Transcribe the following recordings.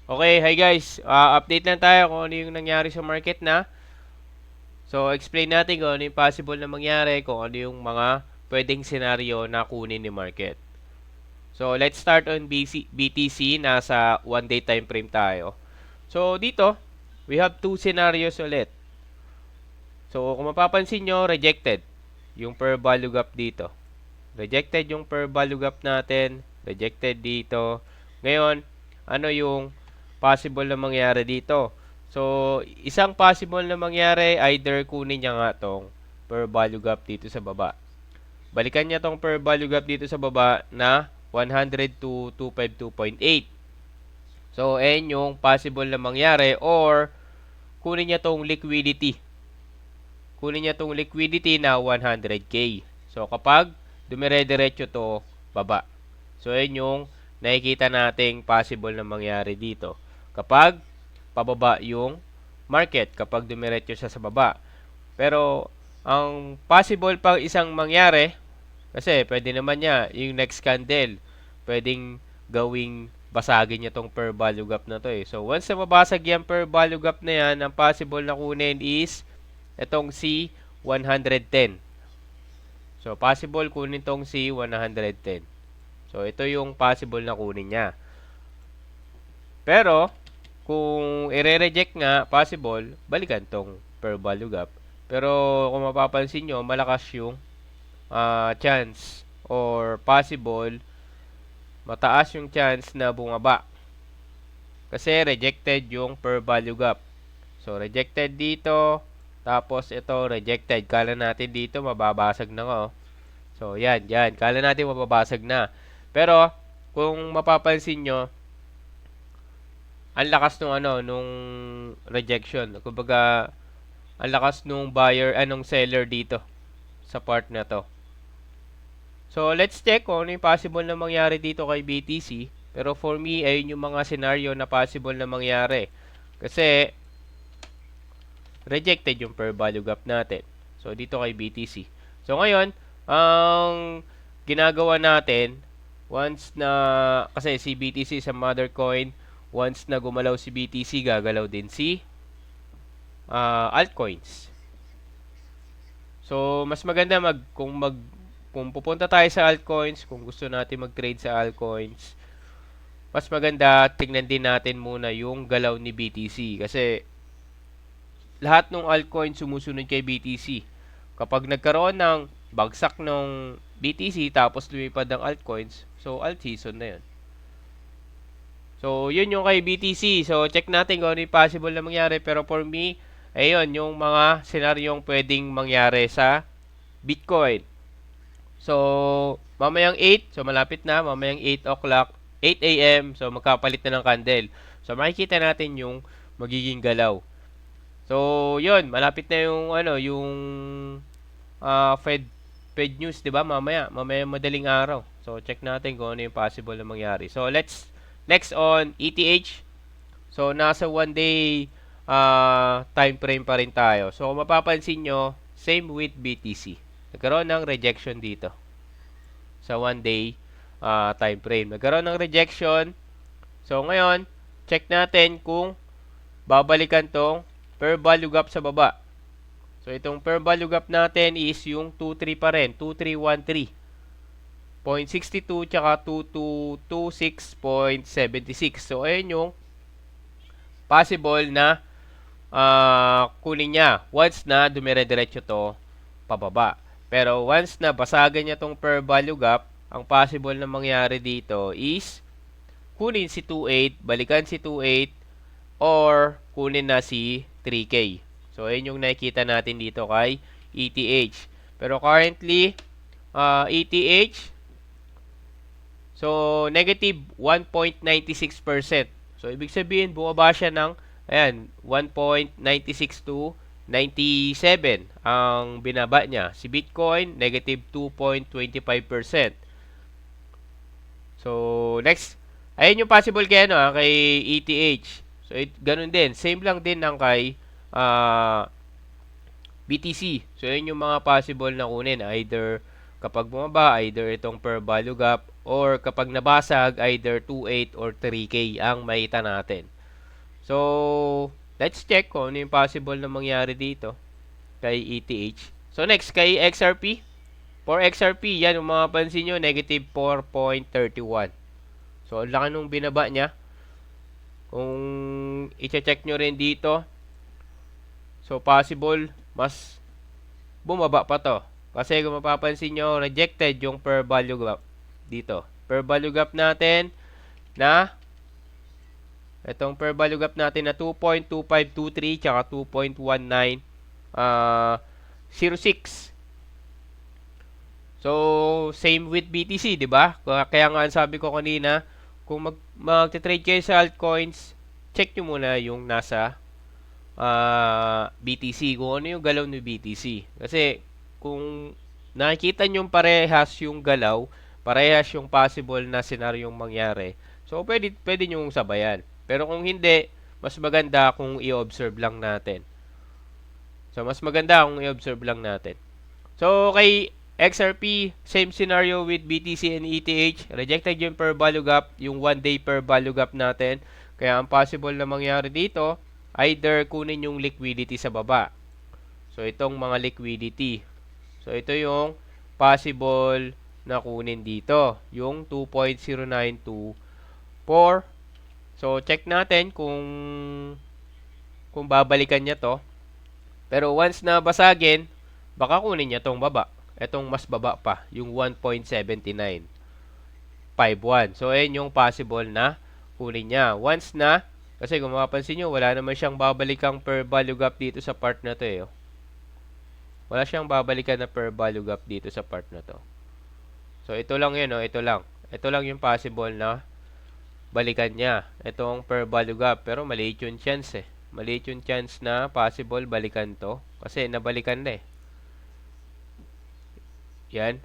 Okay, hi guys. Update lang tayo kung ano yung nangyari sa market na. So, explain natin kung ano yung possible na mangyari, kung ano yung mga pwedeng senaryo na kunin ni market. So, let's start on BTC. Nasa 1 day time frame tayo. So, dito, we have two scenarios ulit. So, kung mapapansin nyo, rejected yung per value gap dito. Rejected yung per value gap natin. Rejected dito. Ngayon, ano yung possible na mangyari dito? So, isang possible na mangyari, either kunin niya nga tong per value gap dito sa baba. Balikan niya tong per value gap dito sa baba na 100 to 252.8. So, ayan yung possible na mangyari, or kunin niya tong liquidity. Kunin niya tong liquidity na 100k. So, kapag dumire-diretso to baba. So, ayan yung nakikita nating possible na mangyari dito. Kapag pababa yung market, kapag dumiretso siya sa baba. Pero, ang possible pang isang mangyari, kasi pwede naman niya, yung next candle, pwedeng gawing basagin niya tong per value gap na to eh. So, once na mabasag yan per value gap na yan, ang possible na kunin is itong C 110. So, possible kunin tong C 110. So, ito yung possible na kunin niya. Pero, kung i-reject nga, possible, balikan tong per value gap. Pero, kung mapapansin nyo, malakas yung chance or possible, mataas yung chance na bumaba. Kasi rejected yung per value gap. So, rejected dito. Tapos, ito, rejected. Kala natin dito, mababasag na nga, oh. So, yan. Kala natin mababasag na. Pero, kung mapapansin nyo, ang lakas nung rejection. Kumbaga, ang lakas nung buyer, anong seller dito sa part na to. So, let's check kung ano yung possible na mangyari dito kay BTC. Pero for me, ayun yung mga scenario na possible na mangyari. Kasi, rejected yung per value gap natin. So, dito kay BTC. So, ngayon, ang ginagawa natin, once na, kasi si BTC sa mother coin, once na gumalaw si BTC, gagalaw din si altcoins. So, mas maganda kung pupunta tayo sa altcoins, kung gusto natin mag-trade sa altcoins, mas maganda tingnan din natin muna yung galaw ni BTC kasi lahat ng altcoins sumusunod kay BTC. Kapag nagkaroon ng bagsak ng BTC tapos lumipad ng altcoins, so alt season na yun. So, yun yung kay BTC. So, check natin kung ano yung possible na mangyari. Pero for me, ayun, yung mga senaryong pwedeng mangyari sa Bitcoin. So, mamayang 8, so malapit na, mamayang 8 o'clock, 8 a.m., so magkapalit na ng candle. So, makikita natin yung magiging galaw. So, yun, malapit na yung, yung Fed news, di ba, mamaya madaling araw. So, check natin kung ano yung possible na mangyari. So, next on ETH. So, nasa 1 day time frame pa rin tayo. So, kung mapapansin nyo, same with BTC. Nagkaroon ng rejection dito sa 1 day time frame. Nagkaroon ng rejection. So, ngayon, check natin kung babalikan tong per value gap sa baba. So, itong per value gap natin is yung 2.3 pa rin. 2.313. 0.62 tsaka 2226.76. So, ayun yung possible na kunin niya once na dumire-diretso to pababa. Pero once na basagan niya tong per value gap, ang possible na mangyari dito is kunin si 2.8, balikan si 2.8, or kunin na si 3K. So, ayun yung nakikita natin dito kay ETH. Pero currently, ETH, so, negative 1.96%. So, ibig sabihin, bumaba siya ng, ayan, 1.96 to 97 ang binaba niya. Si Bitcoin, negative 2.25%. So, next, ayun yung possible kay, kay ETH. So, ganun din. Same lang din ng kay BTC. So, yun yung mga possible na kunin. Either kapag bumaba, either itong per value gap, or kapag nabasag, either 2.8 or 3K ang makita natin. So, let's check kung ano yung possible na mangyari dito kay ETH. So, next, kay XRP. For XRP, yan, kung mapapansin nyo, negative 4.31. So, ang laki nung binaba niya. Kung i-check nyo rin dito, so, possible, mas bumaba pa to. Kasi kung mapapansin nyo, rejected yung per value gap dito. Per value gap natin na itong per value gap natin na 2.2523 tsaka 2.1906. So, same with BTC, di ba? Kaya nga sabi ko kanina, kung mag-trade kayo sa altcoins, check nyo muna yung nasa BTC, kung ano yung galaw ni BTC. Kasi, kung nakikita nyo parehas yung galaw, parehas yung possible na senaryong mangyari, so, pwede nyo sabayan. Pero kung hindi, mas maganda kung i-observe lang natin. So, mas maganda kung i-observe lang natin. So, kay XRP, same scenario with BTC and ETH. Rejected yung per value gap, yung 1-day per value gap natin. Kaya ang possible na mangyari dito, either kunin yung liquidity sa baba. So, itong mga liquidity. So, ito yung possible na kunin dito. Yung 2.0924. So, check natin kung babalikan niya to. Pero once na basagin, baka kunin niya tong baba. Etong mas baba pa, yung 1.7951. So, ayan yung possible na kunin niya. Once na, kasi kung mapapansin nyo, wala naman siyang babalikang per value gap dito sa part na to eh. Wala siyang babalikan na per value gap dito sa part na to. So, ito lang yun, ito lang. Ito lang yung possible na balikan niya. Itong per value gap. Pero maliit yung chance eh. Maliit yung chance na possible balikan to. Kasi nabalikan na eh. Yan.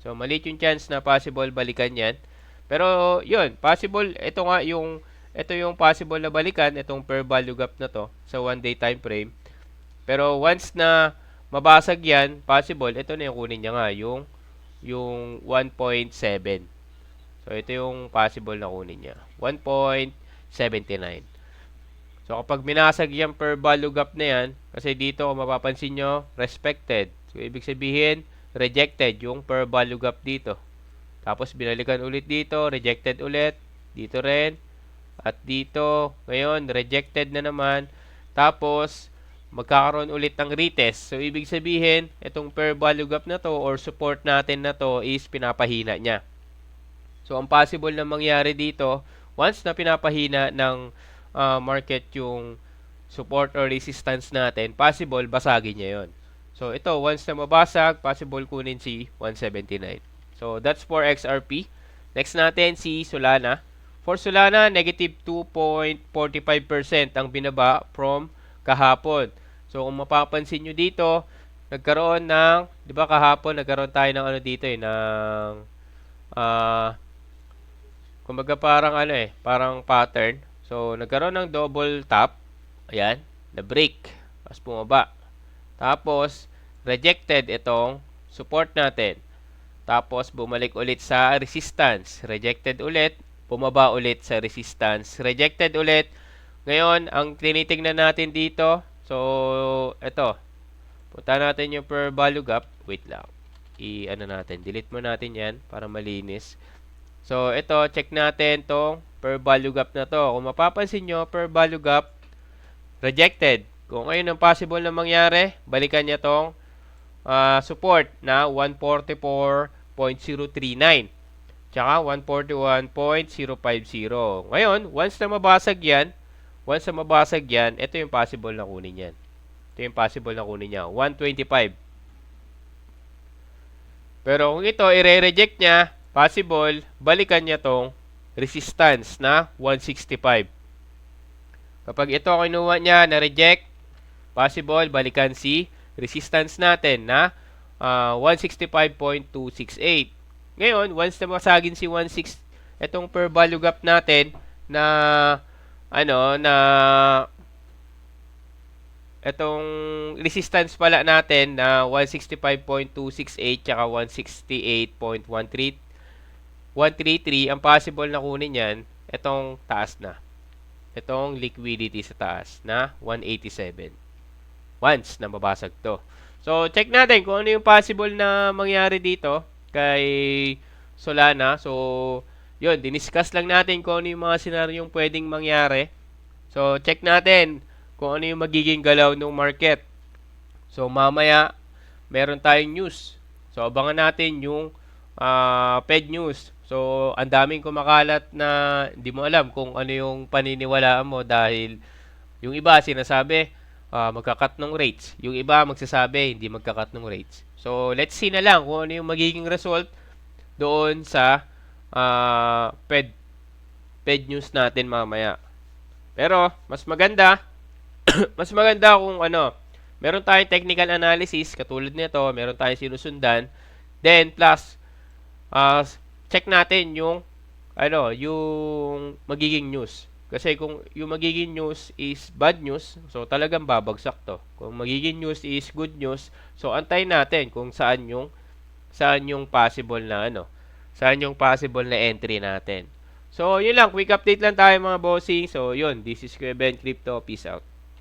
So, maliit yung chance na possible balikan yan. Pero, yun. Possible. Ito yung possible na balikan. Itong per value gap na to. Sa 1-day time frame. Pero, once na mabasag yan, possible. Ito na yung kunin niya nga. Yung 1.7. So, ito yung possible na kunin niya. 1.79. So, kapag minasag yung per value gap na yan, kasi dito, kung mapapansin nyo, respected. So, ibig sabihin, rejected yung per value gap dito. Tapos, binalikan ulit dito, rejected ulit. Dito rin. At dito, ngayon, rejected na naman. Tapos, magkakaroon ulit ng retest. So, ibig sabihin, itong per value gap na to or support natin na to is pinapahina niya. So, ang possible na mangyari dito, once na pinapahina ng market yung support or resistance natin, possible basagin niya yon. So, ito, once na mabasag, possible kunin si 179. So, that's for XRP. Next natin, si Solana. For Solana, negative 2.45% ang binaba from kahapon. So, kung mapapansin nyo dito, nagkaroon ng, di ba kahapon, nagkaroon tayo ng ano dito eh, ng, kumbaga parang ano eh, parang pattern. So, nagkaroon ng double tap. Ayan, na-break. Tapos bumaba. Tapos, rejected itong support natin. Tapos, bumalik ulit sa resistance. Rejected ulit. Bumaba ulit sa resistance. Rejected ulit. Ngayon, ang tinitingnan natin dito. So, ito. Punta natin yung per value gap. Wait lang. I-ano natin. Delete mo natin yan para malinis. So, ito, check natin tong per value gap na to. Kung mapapansin nyo, per value gap, rejected. Kung ngayon ang possible na mangyari, balikan niya tong support na 144.039. Tsaka 141.050. Ngayon, once na mabasag yan, ito yung possible na kunin yan. Ito yung possible na kunin niya. 125. Pero kung ito, i-reject niya, possible, balikan niya tong resistance na 165. Kapag ito kinuha niya na reject, possible, balikan si resistance natin na 165.268. Ngayon, once na masagin si 16, itong per value gap natin na itong resistance pala natin na 165.268 tsaka 168.133, ang possible na kunin yan, itong taas na. itong liquidity sa taas na 187. Once na mabasag to. So, check natin kung ano yung possible na mangyari dito kay Solana. So, yun, diniscuss lang natin kung ano yung mga senaryong pwedeng mangyari. So, check natin kung ano yung magiging galaw ng market. So, mamaya, meron tayong news. So, abangan natin yung Fed news. So, ang daming kumakalat na hindi mo alam kung ano yung paniniwalaan mo dahil yung iba sinasabi magkakat ng rates. Yung iba magsasabi hindi magkakat ng rates. So, let's see na lang kung ano yung magiging result doon sa Fed news natin mamaya. Pero, mas maganda, mas maganda kung ano, meron tayong technical analysis, katulad nito, meron tayong sinusundan, then plus, uh, check natin yung, yung magiging news. Kasi kung yung magiging news is bad news, so talagang babagsak to. Kung magiging news is good news, so antayin natin kung saan yung possible na saan yung possible na entry natin. So, yun lang. Quick update lang tayo mga bossing. So, yun. This is Kuya Ben Crypto. Peace out.